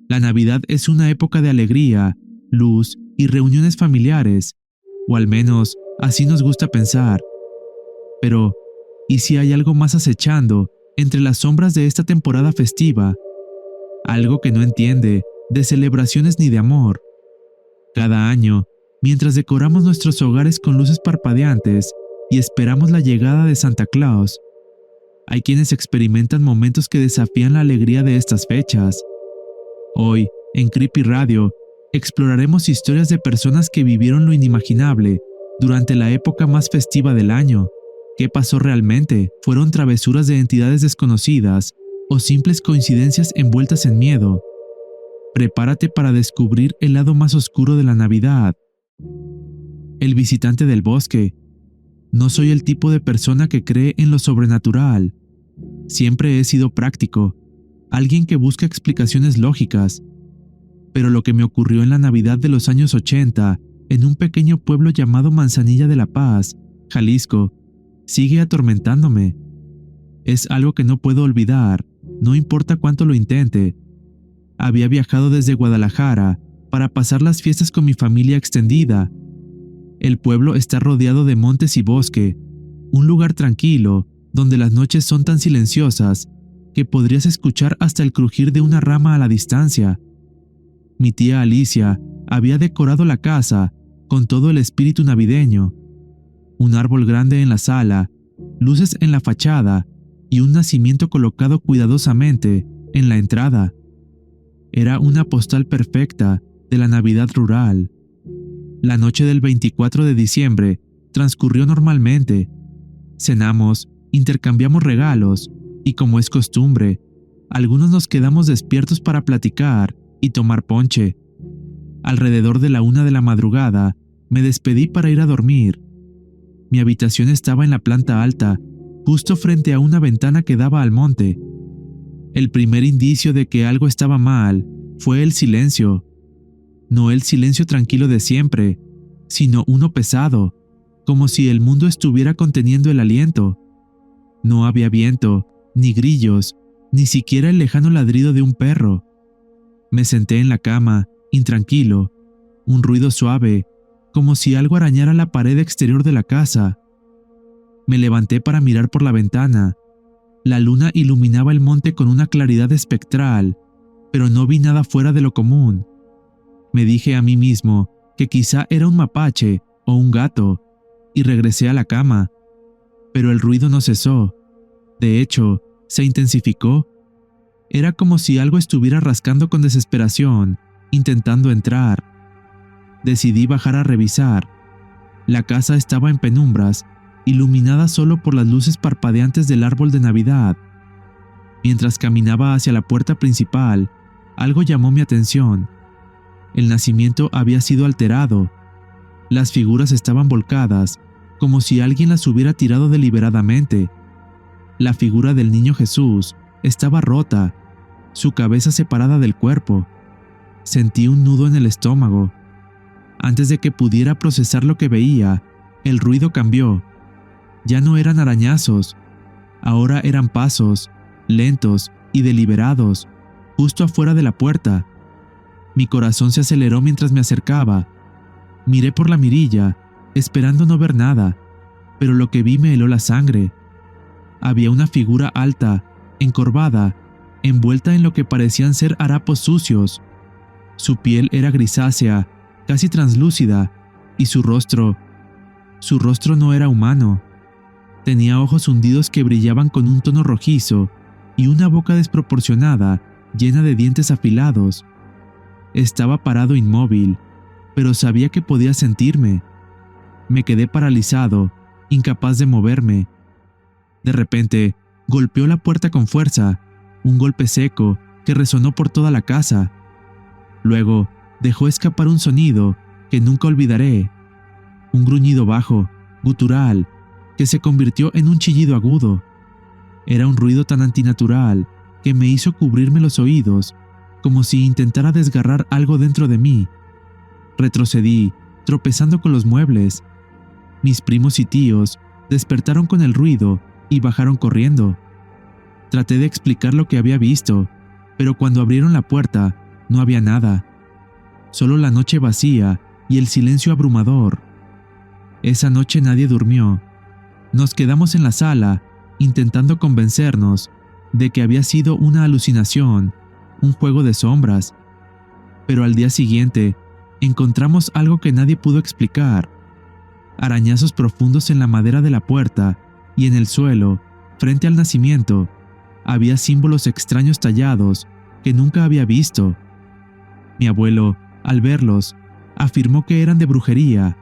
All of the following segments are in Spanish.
La Navidad es una época de alegría, luz y reuniones familiares, o al menos así nos gusta pensar. Pero, ¿y si hay algo más acechando entre las sombras de esta temporada festiva? Algo que no entiende de celebraciones ni de amor. Cada año, mientras decoramos nuestros hogares con luces parpadeantes y esperamos la llegada de Santa Claus, hay quienes experimentan momentos que desafían la alegría de estas fechas. Hoy, en Creepy Radio, exploraremos historias de personas que vivieron lo inimaginable durante la época más festiva del año. ¿Qué pasó realmente? ¿Fueron travesuras de entidades desconocidas o simples coincidencias envueltas en miedo? Prepárate para descubrir el lado más oscuro de la Navidad. El visitante del bosque. No soy el tipo de persona que cree en lo sobrenatural. Siempre he sido práctico, alguien que busca explicaciones lógicas. Pero lo que me ocurrió en la Navidad de los años 80, en un pequeño pueblo llamado Manzanilla de la Paz, Jalisco, sigue atormentándome. Es algo que no puedo olvidar, no importa cuánto lo intente. Había viajado desde Guadalajara para pasar las fiestas con mi familia extendida. El pueblo está rodeado de montes y bosque, un lugar tranquilo donde las noches son tan silenciosas que podrías escuchar hasta el crujir de una rama a la distancia. Mi tía Alicia había decorado la casa con todo el espíritu navideño. Un árbol grande en la sala, luces en la fachada y un nacimiento colocado cuidadosamente en la entrada. Era una postal perfecta de la Navidad rural. La noche del 24 de diciembre transcurrió normalmente. Cenamos, intercambiamos regalos y, como es costumbre, algunos nos quedamos despiertos para platicar y tomar ponche. Alrededor de la 1 de la madrugada, me despedí para ir a dormir. Mi habitación estaba en la planta alta, justo frente a una ventana que daba al monte. El primer indicio de que algo estaba mal fue el silencio. No el silencio tranquilo de siempre, sino uno pesado, como si el mundo estuviera conteniendo el aliento. No había viento, ni grillos, ni siquiera el lejano ladrido de un perro. Me senté en la cama, intranquilo, un ruido suave, como si algo arañara la pared exterior de la casa. Me levanté para mirar por la ventana. La luna iluminaba el monte con una claridad espectral, pero no vi nada fuera de lo común. Me dije a mí mismo que quizá era un mapache o un gato, y regresé a la cama. Pero el ruido no cesó. De hecho, se intensificó. Era como si algo estuviera rascando con desesperación, intentando entrar. Decidí bajar a revisar. La casa estaba en penumbras, iluminada solo por las luces parpadeantes del árbol de Navidad. Mientras caminaba hacia la puerta principal, algo llamó mi atención. El nacimiento había sido alterado. Las figuras estaban volcadas, como si alguien las hubiera tirado deliberadamente. La figura del niño Jesús estaba rota, su cabeza separada del cuerpo. Sentí un nudo en el estómago. Antes de que pudiera procesar lo que veía, el ruido cambió. Ya no eran arañazos, ahora eran pasos, lentos y deliberados, justo afuera de la puerta. Mi corazón se aceleró mientras me acercaba. Miré por la mirilla, esperando no ver nada, pero lo que vi me heló la sangre. Había una figura alta, encorvada, envuelta en lo que parecían ser harapos sucios. Su piel era grisácea, casi translúcida, y su rostro no era humano. Tenía ojos hundidos que brillaban con un tono rojizo y una boca desproporcionada, llena de dientes afilados. Estaba parado inmóvil, pero sabía que podía sentirme. Me quedé paralizado, incapaz de moverme. De repente, golpeó la puerta con fuerza, un golpe seco que resonó por toda la casa. Luego, dejó escapar un sonido que nunca olvidaré. Un gruñido bajo, gutural, que se convirtió en un chillido agudo. Era un ruido tan antinatural que me hizo cubrirme los oídos, como si intentara desgarrar algo dentro de mí. Retrocedí, tropezando con los muebles. Mis primos y tíos despertaron con el ruido y bajaron corriendo. Traté de explicar lo que había visto, pero cuando abrieron la puerta, No había nada, solo la noche vacía y el silencio abrumador. Esa noche nadie durmió. Nos quedamos en la sala, intentando convencernos de que había sido una alucinación, un juego de sombras. Pero al día siguiente, encontramos algo que nadie pudo explicar. Arañazos profundos en la madera de la puerta y en el suelo, frente al nacimiento, había símbolos extraños tallados que nunca había visto. Mi abuelo, al verlos, afirmó que eran de brujería.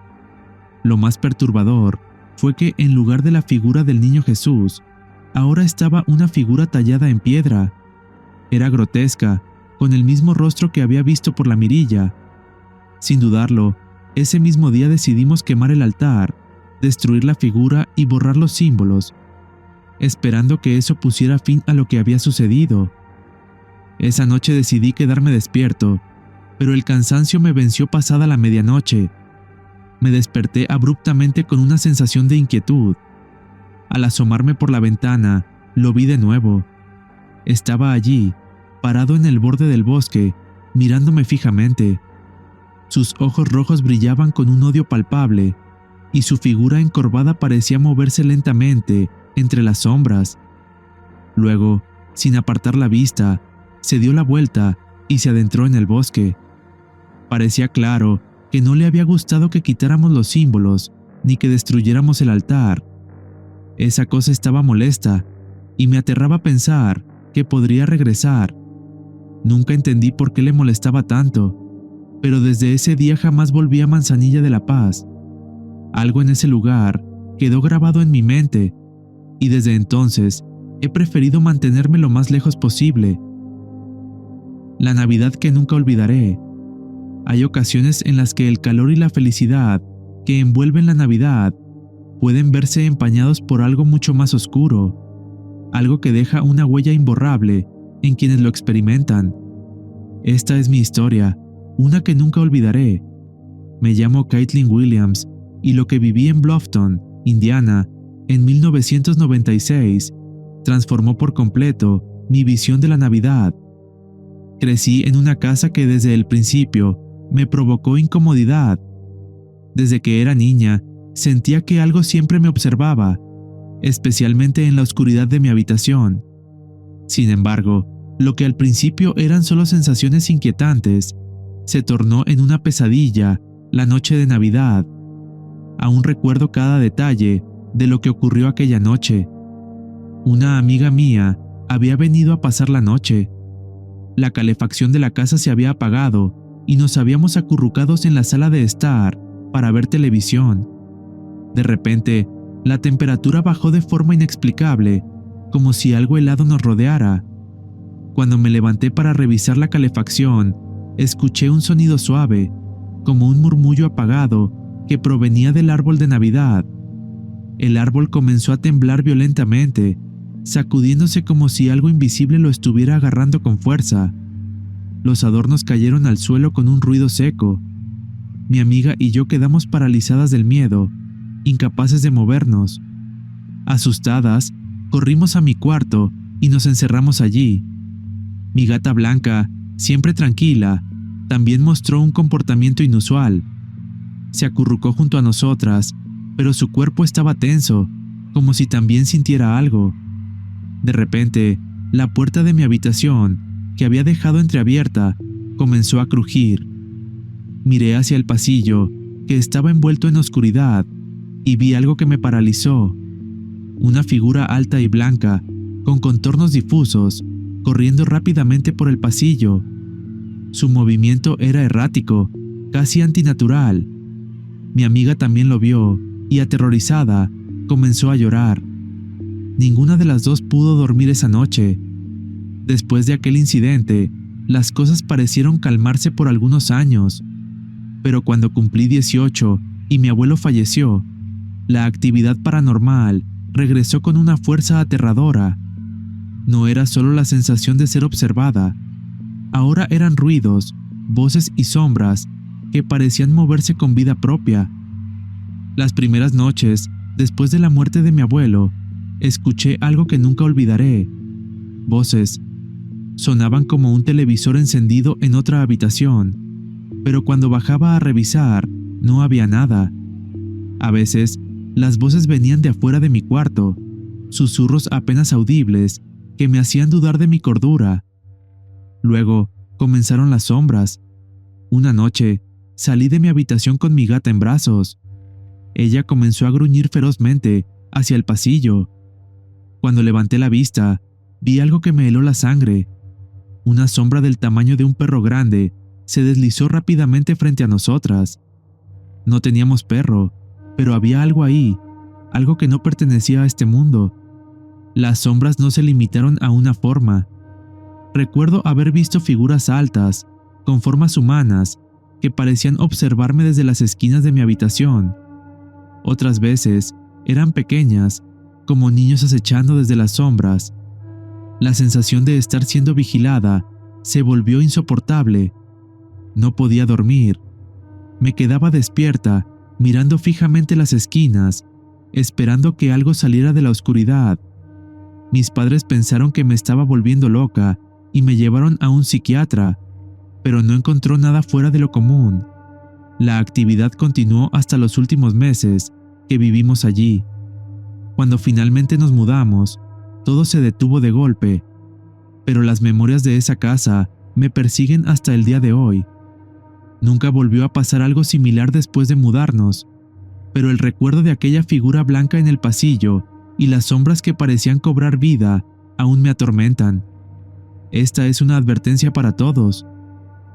Lo más perturbador fue que en lugar de la figura del niño Jesús, ahora estaba una figura tallada en piedra. Era grotesca, con el mismo rostro que había visto por la mirilla. Sin dudarlo, ese mismo día decidimos quemar el altar, destruir la figura y borrar los símbolos, esperando que eso pusiera fin a lo que había sucedido. Esa noche decidí quedarme despierto, pero el cansancio me venció pasada la medianoche. Me desperté abruptamente con una sensación de inquietud. Al asomarme por la ventana, lo vi de nuevo. Estaba allí, parado en el borde del bosque, mirándome fijamente. Sus ojos rojos brillaban con un odio palpable, y su figura encorvada parecía moverse lentamente entre las sombras. Luego, sin apartar la vista, se dio la vuelta y se adentró en el bosque. Parecía claro que no le había gustado que quitáramos los símbolos ni que destruyéramos el altar. Esa cosa estaba molesta y me aterraba pensar que podría regresar. Nunca entendí por qué le molestaba tanto, pero desde ese día jamás volví a Manzanilla de la Paz. Algo en ese lugar quedó grabado en mi mente y desde entonces he preferido mantenerme lo más lejos posible. La Navidad que nunca olvidaré. Hay ocasiones en las que el calor y la felicidad que envuelven la Navidad pueden verse empañados por algo mucho más oscuro, algo que deja una huella imborrable en quienes lo experimentan. Esta es mi historia, una que nunca olvidaré. Me llamo Caitlin Williams y lo que viví en Bluffton, Indiana, en 1996, transformó por completo mi visión de la Navidad. Crecí en una casa que desde el principio me provocó incomodidad. Desde que era niña, sentía que algo siempre me observaba, especialmente en la oscuridad de mi habitación. Sin embargo, lo que al principio eran solo sensaciones inquietantes, se tornó en una pesadilla la noche de Navidad. Aún recuerdo cada detalle de lo que ocurrió aquella noche. Una amiga mía había venido a pasar la noche. La calefacción de la casa se había apagado y nos habíamos acurrucados en la sala de estar para ver televisión. De repente, la temperatura bajó de forma inexplicable, como si algo helado nos rodeara. Cuando me levanté para revisar la calefacción, escuché un sonido suave, como un murmullo apagado que provenía del árbol de Navidad. El árbol comenzó a temblar violentamente, sacudiéndose como si algo invisible lo estuviera agarrando con fuerza. Los adornos cayeron al suelo con un ruido seco. Mi amiga y yo quedamos paralizadas del miedo, incapaces de movernos. Asustadas, corrimos a mi cuarto y nos encerramos allí. Mi gata Blanca, siempre tranquila, también mostró un comportamiento inusual. Se acurrucó junto a nosotras, pero su cuerpo estaba tenso, como si también sintiera algo. De repente, la puerta de mi habitación, que había dejado entreabierta, comenzó a crujir. Miré hacia el pasillo, que estaba envuelto en oscuridad, y vi algo que me paralizó. Una figura alta y blanca, con contornos difusos, corriendo rápidamente por el pasillo. Su movimiento era errático, casi antinatural. Mi amiga también lo vio, y aterrorizada, comenzó a llorar. Ninguna de las dos pudo dormir esa noche. Después de aquel incidente, las cosas parecieron calmarse por algunos años, pero cuando cumplí 18 y mi abuelo falleció, la actividad paranormal regresó con una fuerza aterradora. No era solo la sensación de ser observada, ahora eran ruidos, voces y sombras que parecían moverse con vida propia. Las primeras noches, después de la muerte de mi abuelo, escuché algo que nunca olvidaré. Voces. sonaban como un televisor encendido en otra habitación, pero cuando bajaba a revisar, no había nada. A veces, las voces venían de afuera de mi cuarto, susurros apenas audibles que me hacían dudar de mi cordura. Luego, comenzaron las sombras. Una noche, salí de mi habitación con mi gata en brazos. Ella comenzó a gruñir ferozmente hacia el pasillo. Cuando levanté la vista, vi algo que me heló la sangre. Una sombra del tamaño de un perro grande se deslizó rápidamente frente a nosotras. No teníamos perro, pero había algo ahí, algo que no pertenecía a este mundo. Las sombras no se limitaron a una forma. Recuerdo haber visto figuras altas, con formas humanas, que parecían observarme desde las esquinas de mi habitación. Otras veces eran pequeñas, como niños acechando desde las sombras. La sensación de estar siendo vigilada se volvió insoportable. No podía dormir. Me quedaba despierta, mirando fijamente las esquinas, esperando que algo saliera de la oscuridad. Mis padres pensaron que me estaba volviendo loca y me llevaron a un psiquiatra, pero no encontró nada fuera de lo común. La actividad continuó hasta los últimos meses que vivimos allí. Cuando finalmente nos mudamos, todo se detuvo de golpe, pero las memorias de esa casa me persiguen hasta el día de hoy. Nunca volvió a pasar algo similar después de mudarnos, pero el recuerdo de aquella figura blanca en el pasillo y las sombras que parecían cobrar vida aún me atormentan. Esta es una advertencia para todos.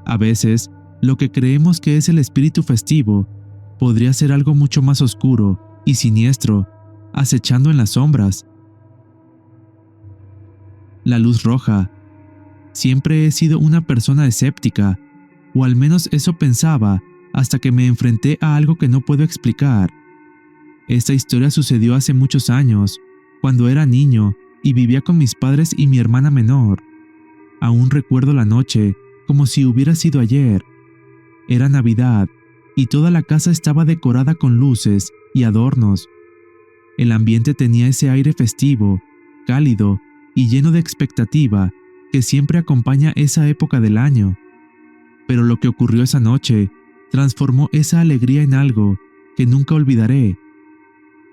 A veces, lo que creemos que es el espíritu festivo podría ser algo mucho más oscuro y siniestro, acechando en las sombras. La luz roja. Siempre he sido una persona escéptica, o al menos eso pensaba hasta que me enfrenté a algo que no puedo explicar. Esta historia sucedió hace muchos años, cuando era niño y vivía con mis padres y mi hermana menor. Aún recuerdo la noche como si hubiera sido ayer. Era Navidad y toda la casa estaba decorada con luces y adornos. El ambiente tenía ese aire festivo, cálido y lleno de expectativa que siempre acompaña esa época del año. Pero lo que ocurrió esa noche transformó esa alegría en algo que nunca olvidaré.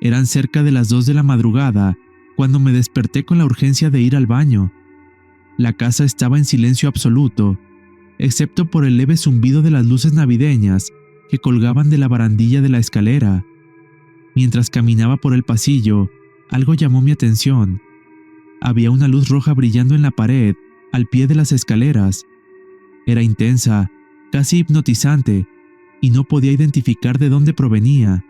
Eran cerca de las 2 de la madrugada cuando me desperté con la urgencia de ir al baño. La casa estaba en silencio absoluto, excepto por el leve zumbido de las luces navideñas que colgaban de la barandilla de la escalera. Mientras caminaba por el pasillo, algo llamó mi atención. Había una luz roja brillando en la pared, al pie de las escaleras. Era intensa, casi hipnotizante, y no podía identificar de dónde provenía.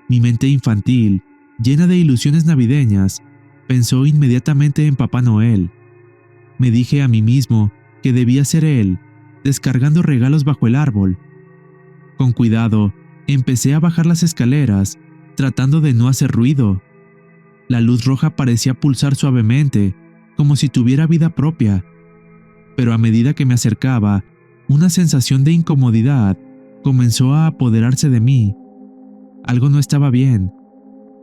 Mi mente infantil, llena de ilusiones navideñas, pensó inmediatamente en Papá Noel. Me dije a mí mismo que debía ser él, descargando regalos bajo el árbol. Con cuidado, empecé a bajar las escaleras, tratando de no hacer ruido. La luz roja parecía pulsar suavemente, como si tuviera vida propia. Pero a medida que me acercaba, una sensación de incomodidad comenzó a apoderarse de mí. Algo no estaba bien.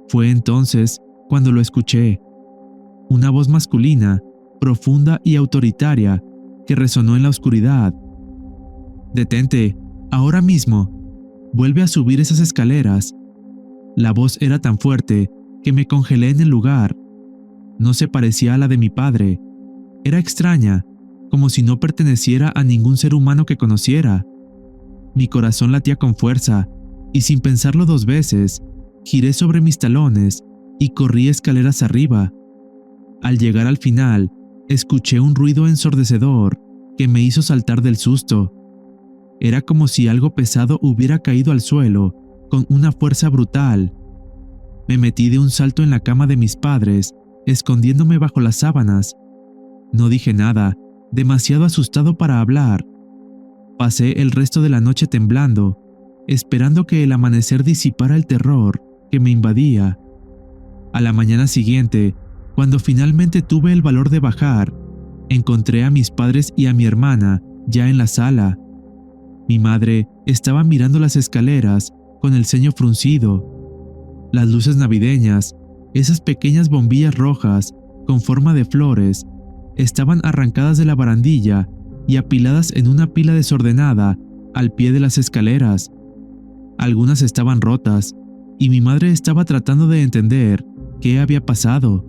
Fue entonces cuando lo escuché. Una voz masculina, profunda y autoritaria, que resonó en la oscuridad. «Detente, ahora mismo. Vuelve a subir esas escaleras». La voz era tan fuerte que me congelé en el lugar. No se parecía a la de mi padre. Era extraña, como si no perteneciera a ningún ser humano que conociera. Mi corazón latía con fuerza, y sin pensarlo 2 veces, giré sobre mis talones y corrí escaleras arriba. Al llegar al final, escuché un ruido ensordecedor que me hizo saltar del susto. Era como si algo pesado hubiera caído al suelo con una fuerza brutal. Me metí de un salto en la cama de mis padres, escondiéndome bajo las sábanas. No dije nada, demasiado asustado para hablar. Pasé el resto de la noche temblando, esperando que el amanecer disipara el terror que me invadía. A la mañana siguiente, cuando finalmente tuve el valor de bajar, encontré a mis padres y a mi hermana ya en la sala. Mi madre estaba mirando las escaleras con el ceño fruncido. Las luces navideñas, esas pequeñas bombillas rojas con forma de flores, estaban arrancadas de la barandilla y apiladas en una pila desordenada al pie de las escaleras. Algunas estaban rotas y mi madre estaba tratando de entender qué había pasado.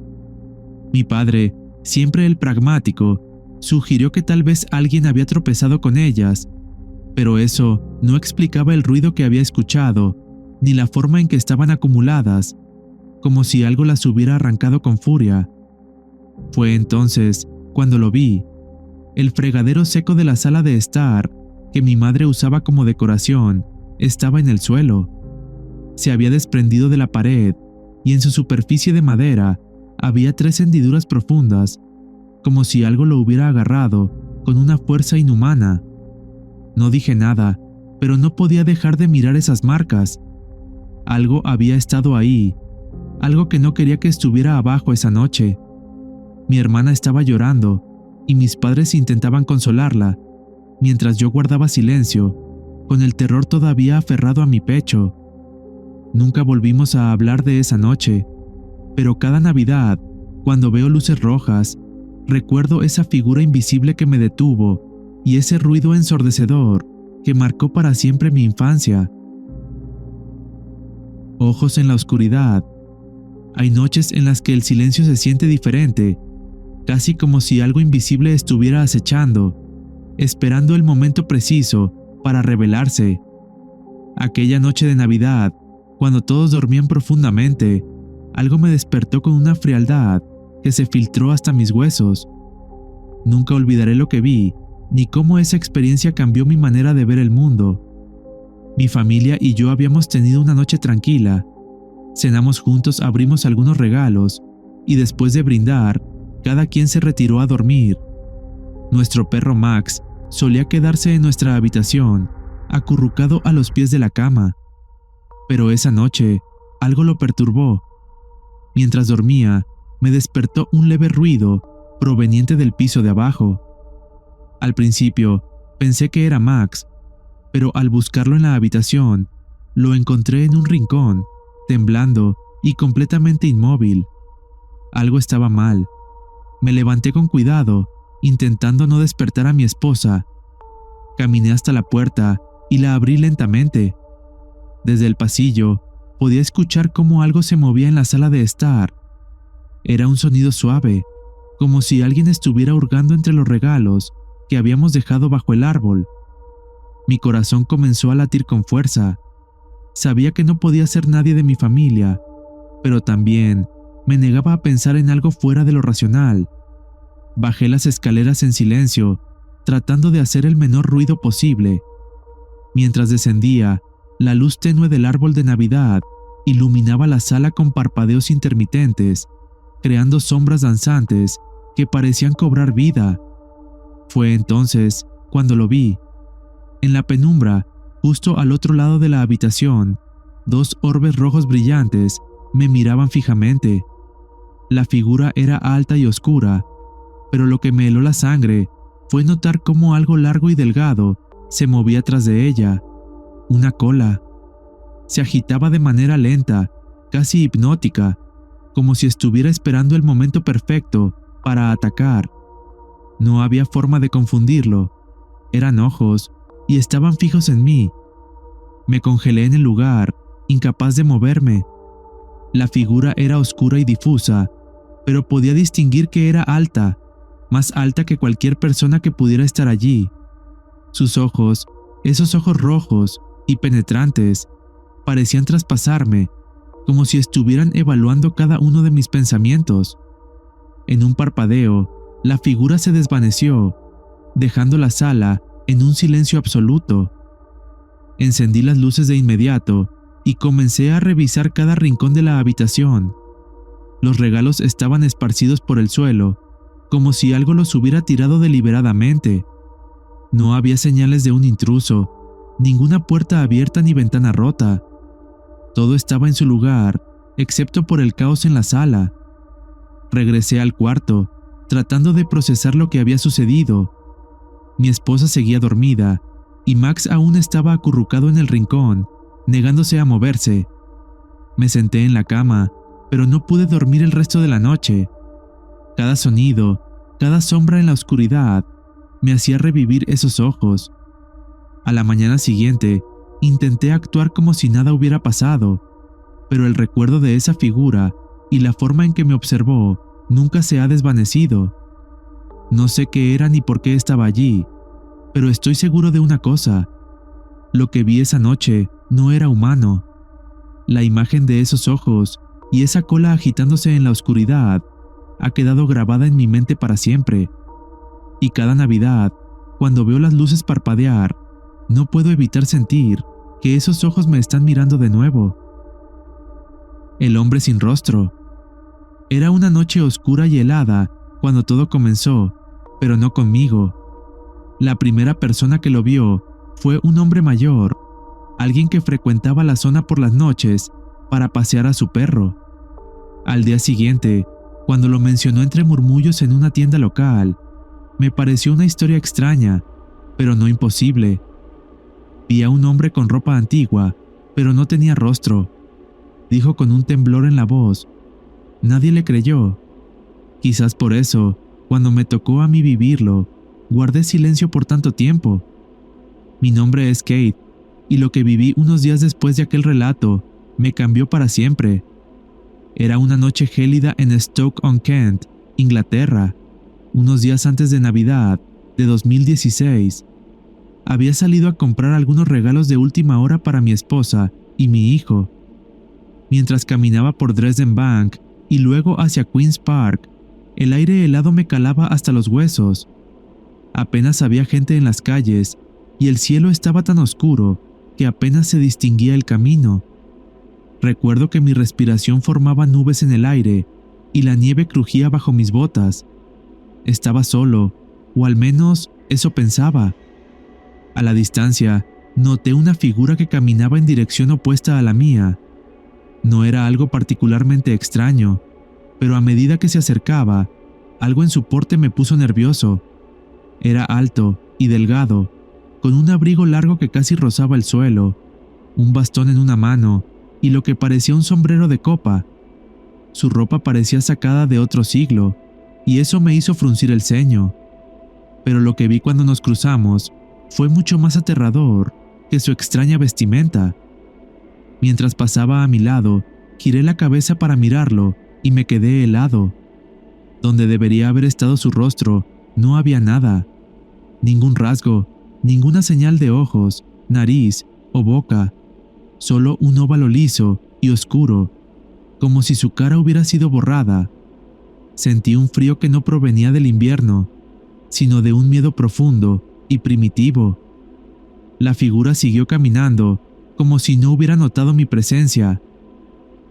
Mi padre, siempre el pragmático, sugirió que tal vez alguien había tropezado con ellas, pero eso no explicaba el ruido que había escuchado ni la forma en que estaban acumuladas, como si algo las hubiera arrancado con furia. Fue entonces cuando lo vi. El fregadero seco de la sala de estar, que mi madre usaba como decoración, estaba en el suelo. Se había desprendido de la pared y en su superficie de madera había 3 hendiduras profundas, como si algo lo hubiera agarrado con una fuerza inhumana. No dije nada, pero no podía dejar de mirar esas marcas. Algo había estado ahí, algo que no quería que estuviera abajo esa noche. Mi hermana estaba llorando y mis padres intentaban consolarla, mientras yo guardaba silencio, con el terror todavía aferrado a mi pecho. Nunca volvimos a hablar de esa noche, pero cada Navidad, cuando veo luces rojas, recuerdo esa figura invisible que me detuvo y ese ruido ensordecedor que marcó para siempre mi infancia. Ojos en la oscuridad. Hay noches en las que el silencio se siente diferente, casi como si algo invisible estuviera acechando, esperando el momento preciso para revelarse. Aquella noche de Navidad, cuando todos dormían profundamente, algo me despertó con una frialdad que se filtró hasta mis huesos. Nunca olvidaré lo que vi, ni cómo esa experiencia cambió mi manera de ver el mundo. Mi familia y yo habíamos tenido una noche tranquila. Cenamos juntos, abrimos algunos regalos, y después de brindar, cada quien se retiró a dormir. Nuestro perro Max solía quedarse en nuestra habitación, acurrucado a los pies de la cama. Pero esa noche, algo lo perturbó. Mientras dormía, me despertó un leve ruido proveniente del piso de abajo. Al principio, pensé que era Max, pero al buscarlo en la habitación, lo encontré en un rincón, temblando y completamente inmóvil. Algo estaba mal. Me levanté con cuidado, intentando no despertar a mi esposa. Caminé hasta la puerta y la abrí lentamente. Desde el pasillo, podía escuchar cómo algo se movía en la sala de estar. Era un sonido suave, como si alguien estuviera hurgando entre los regalos que habíamos dejado bajo el árbol. Mi corazón comenzó a latir con fuerza. Sabía que no podía ser nadie de mi familia, pero también me negaba a pensar en algo fuera de lo racional. Bajé las escaleras en silencio, tratando de hacer el menor ruido posible. Mientras descendía, la luz tenue del árbol de Navidad iluminaba la sala con parpadeos intermitentes, creando sombras danzantes que parecían cobrar vida. Fue entonces cuando lo vi. En la penumbra, justo al otro lado de la habitación, 2 orbes rojos brillantes me miraban fijamente. La figura era alta y oscura, pero lo que me heló la sangre fue notar cómo algo largo y delgado se movía tras de ella. Una cola. Se agitaba de manera lenta, casi hipnótica, como si estuviera esperando el momento perfecto para atacar. No había forma de confundirlo. Eran ojos y estaban fijos en mí. Me congelé en el lugar, incapaz de moverme. La figura era oscura y difusa, pero podía distinguir que era alta, más alta que cualquier persona que pudiera estar allí. Sus ojos, esos ojos rojos y penetrantes, parecían traspasarme, como si estuvieran evaluando cada uno de mis pensamientos. En un parpadeo, la figura se desvaneció, dejando la sala en un silencio absoluto. Encendí las luces de inmediato y comencé a revisar cada rincón de la habitación. Los regalos estaban esparcidos por el suelo, como si algo los hubiera tirado deliberadamente. No había señales de un intruso, ninguna puerta abierta ni ventana rota. Todo estaba en su lugar, excepto por el caos en la sala. Regresé al cuarto, tratando de procesar lo que había sucedido. Mi esposa seguía dormida, y Max aún estaba acurrucado en el rincón, negándose a moverse. Me senté en la cama, pero no pude dormir el resto de la noche. Cada sonido, Cada sombra en la oscuridad me hacía revivir esos ojos. A la mañana siguiente, intenté actuar como si nada hubiera pasado, pero el recuerdo de esa figura y la forma en que me observó nunca se ha desvanecido. No sé qué era ni por qué estaba allí, pero estoy seguro de una cosa. Lo que vi esa noche no era humano. La imagen de esos ojos y esa cola agitándose en la oscuridad ha quedado grabada en mi mente para siempre. Y cada Navidad, cuando veo las luces parpadear, no puedo evitar sentir que esos ojos me están mirando de nuevo. El hombre sin rostro. Era una noche oscura y helada cuando todo comenzó, pero no conmigo. La primera persona que lo vio fue un hombre mayor, alguien que frecuentaba la zona por las noches para pasear a su perro. Al día siguiente, cuando lo mencionó entre murmullos en una tienda local, me pareció una historia extraña, pero no imposible. Vi a un hombre con ropa antigua, pero no tenía rostro, dijo con un temblor en la voz. Nadie le creyó. Quizás por eso, cuando me tocó a mí vivirlo, guardé silencio por tanto tiempo. Mi nombre es Kate, y lo que viví unos días después de aquel relato me cambió para siempre. Era una noche gélida en Stoke-on-Kent, Inglaterra, unos días antes de Navidad de 2016. Había salido a comprar algunos regalos de última hora para mi esposa y mi hijo. Mientras caminaba por Dresden Bank y luego hacia Queen's Park, el aire helado me calaba hasta los huesos. Apenas había gente en las calles y el cielo estaba tan oscuro que apenas se distinguía el camino. Recuerdo que mi respiración formaba nubes en el aire y la nieve crujía bajo mis botas. Estaba solo, o al menos eso pensaba. A la distancia, noté una figura que caminaba en dirección opuesta a la mía. No era algo particularmente extraño, pero a medida que se acercaba, algo en su porte me puso nervioso. Era alto y delgado, con un abrigo largo que casi rozaba el suelo, un bastón en una mano y lo que parecía un sombrero de copa. Su ropa parecía sacada de otro siglo, y eso me hizo fruncir el ceño. Pero lo que vi cuando nos cruzamos fue mucho más aterrador que su extraña vestimenta. Mientras pasaba a mi lado, giré la cabeza para mirarlo y me quedé helado. Donde debería haber estado su rostro, no había nada. Ningún rasgo, ninguna señal de ojos, nariz o boca. Solo un óvalo liso y oscuro, como si su cara hubiera sido borrada. Sentí un frío que no provenía del invierno, sino de un miedo profundo y primitivo. La figura siguió caminando, como si no hubiera notado mi presencia.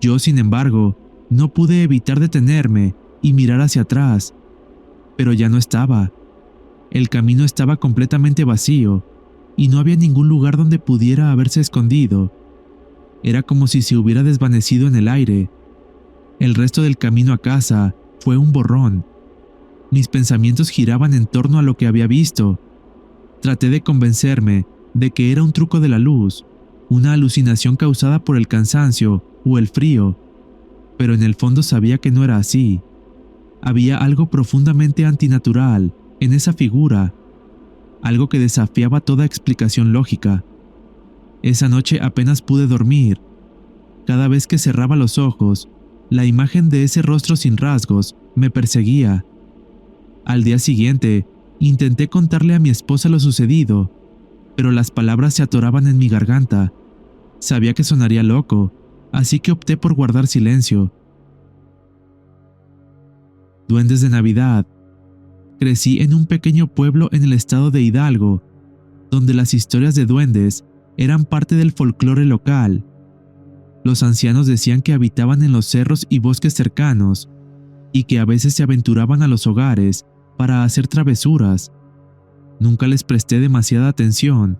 Yo, sin embargo, no pude evitar detenerme y mirar hacia atrás, pero ya no estaba. El camino estaba completamente vacío, y no había ningún lugar donde pudiera haberse escondido. Era como si se hubiera desvanecido en el aire. El resto del camino a casa fue un borrón. Mis pensamientos giraban en torno a lo que había visto. Traté de convencerme de que era un truco de la luz, una alucinación causada por el cansancio o el frío, pero en el fondo sabía que no era así. Había algo profundamente antinatural en esa figura, algo que desafiaba toda explicación lógica. Esa noche apenas pude dormir. Cada vez que cerraba los ojos, la imagen de ese rostro sin rasgos me perseguía. Al día siguiente, intenté contarle a mi esposa lo sucedido, pero las palabras se atoraban en mi garganta. Sabía que sonaría loco, así que opté por guardar silencio. Duendes de Navidad. Crecí en un pequeño pueblo en el estado de Hidalgo, donde las historias de duendes eran parte del folclore local. Los ancianos decían que habitaban en los cerros y bosques cercanos, y que a veces se aventuraban a los hogares para hacer travesuras. Nunca les presté demasiada atención,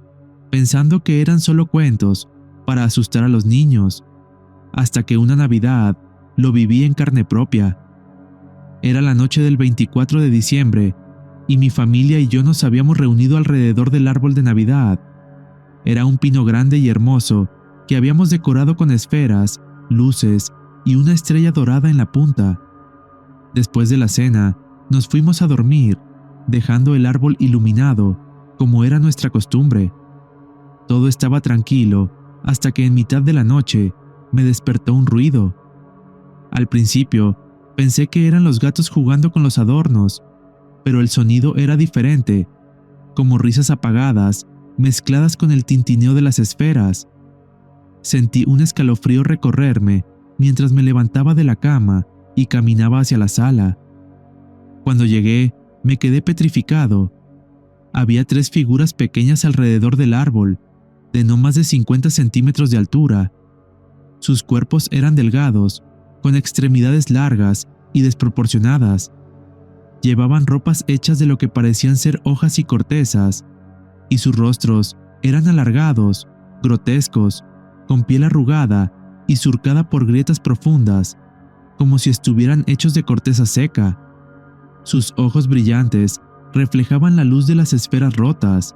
pensando que eran solo cuentos para asustar a los niños, hasta que una Navidad lo viví en carne propia. Era la noche del 24 de diciembre, y mi familia y yo nos habíamos reunido alrededor del árbol de Navidad. Era un pino grande y hermoso que habíamos decorado con esferas, luces y una estrella dorada en la punta. Después de la cena, Nos fuimos a dormir, dejando el árbol iluminado, como era nuestra costumbre. Todo estaba tranquilo hasta que en mitad de la noche me despertó un ruido. Al principio pensé que eran los gatos jugando con los adornos, pero el sonido era diferente, como risas apagadas mezcladas con el tintineo de las esferas. Sentí un escalofrío recorrerme mientras me levantaba de la cama y caminaba hacia la sala. Cuando llegué, me quedé petrificado. Había 3 figuras pequeñas alrededor del árbol, de no más de 50 centímetros de altura. Sus cuerpos eran delgados, con extremidades largas y desproporcionadas. Llevaban ropas hechas de lo que parecían ser hojas y cortezas, y sus rostros eran alargados, grotescos, con piel arrugada y surcada por grietas profundas, como si estuvieran hechos de corteza seca. Sus ojos brillantes reflejaban la luz de las esferas rotas,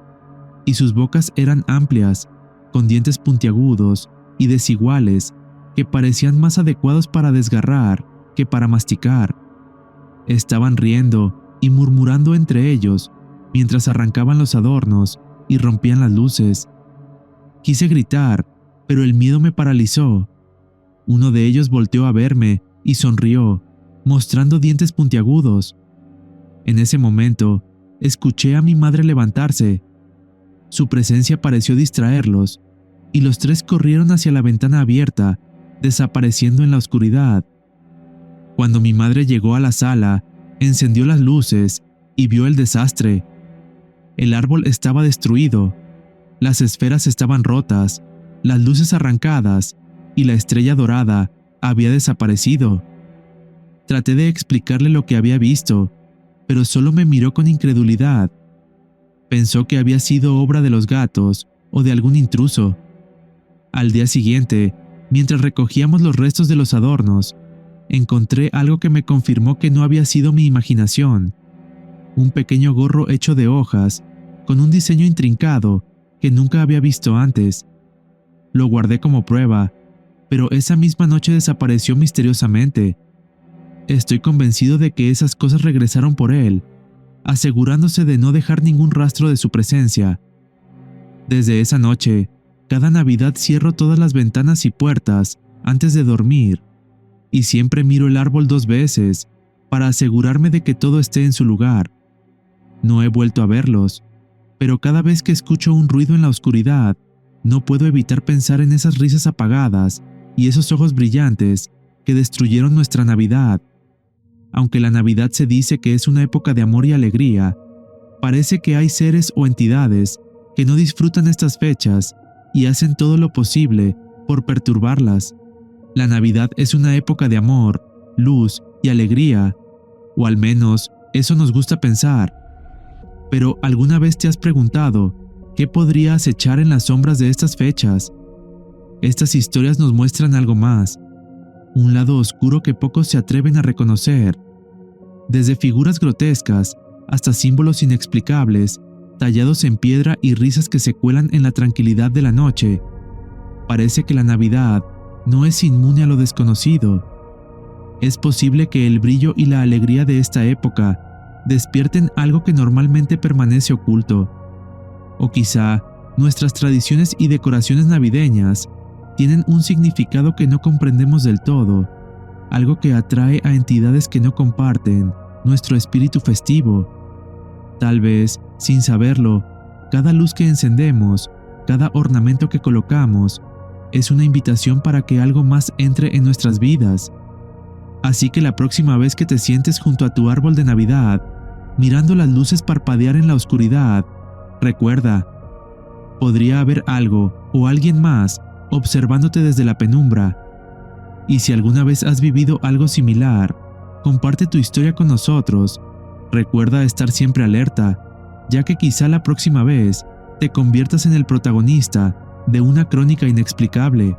y sus bocas eran amplias, con dientes puntiagudos y desiguales que parecían más adecuados para desgarrar que para masticar. Estaban riendo y murmurando entre ellos mientras arrancaban los adornos y rompían las luces. Quise gritar, pero el miedo me paralizó. Uno de ellos volteó a verme y sonrió, mostrando dientes puntiagudos. En ese momento, escuché a mi madre levantarse. Su presencia pareció distraerlos, y los 3 corrieron hacia la ventana abierta, desapareciendo en la oscuridad. Cuando mi madre llegó a la sala, encendió las luces y vio el desastre. El árbol estaba destruido, las esferas estaban rotas, las luces arrancadas y la estrella dorada había desaparecido. Traté de explicarle lo que había visto, pero solo me miró con incredulidad. Pensó que había sido obra de los gatos o de algún intruso. Al día siguiente, mientras recogíamos los restos de los adornos, encontré algo que me confirmó que no había sido mi imaginación. Un pequeño gorro hecho de hojas, con un diseño intrincado que nunca había visto antes. Lo guardé como prueba, pero esa misma noche desapareció misteriosamente. Estoy convencido de que esas cosas regresaron por él, asegurándose de no dejar ningún rastro de su presencia. Desde esa noche, cada Navidad cierro todas las ventanas y puertas antes de dormir, y siempre miro el árbol 2 veces para asegurarme de que todo esté en su lugar. No he vuelto a verlos, pero cada vez que escucho un ruido en la oscuridad, no puedo evitar pensar en esas risas apagadas y esos ojos brillantes que destruyeron nuestra Navidad. Aunque la Navidad se dice que es una época de amor y alegría, parece que hay seres o entidades que no disfrutan estas fechas y hacen todo lo posible por perturbarlas. La Navidad es una época de amor, luz y alegría, o al menos eso nos gusta pensar. Pero ¿alguna vez te has preguntado qué podría acechar en las sombras de estas fechas? Estas historias nos muestran algo más, un lado oscuro que pocos se atreven a reconocer. Desde figuras grotescas hasta símbolos inexplicables, tallados en piedra y risas que se cuelan en la tranquilidad de la noche. Parece que la Navidad no es inmune a lo desconocido. Es posible que el brillo y la alegría de esta época despierten algo que normalmente permanece oculto. O quizá nuestras tradiciones y decoraciones navideñas tienen un significado que no comprendemos del todo, algo que atrae a entidades que no comparten nuestro espíritu festivo. Tal vez, sin saberlo, cada luz que encendemos, cada ornamento que colocamos, es una invitación para que algo más entre en nuestras vidas. Así que la próxima vez que te sientes junto a tu árbol de Navidad, mirando las luces parpadear en la oscuridad, recuerda, podría haber algo o alguien más observándote desde la penumbra. Y si alguna vez has vivido algo similar, comparte tu historia con nosotros. Recuerda estar siempre alerta, ya que quizá la próxima vez te conviertas en el protagonista de una crónica inexplicable.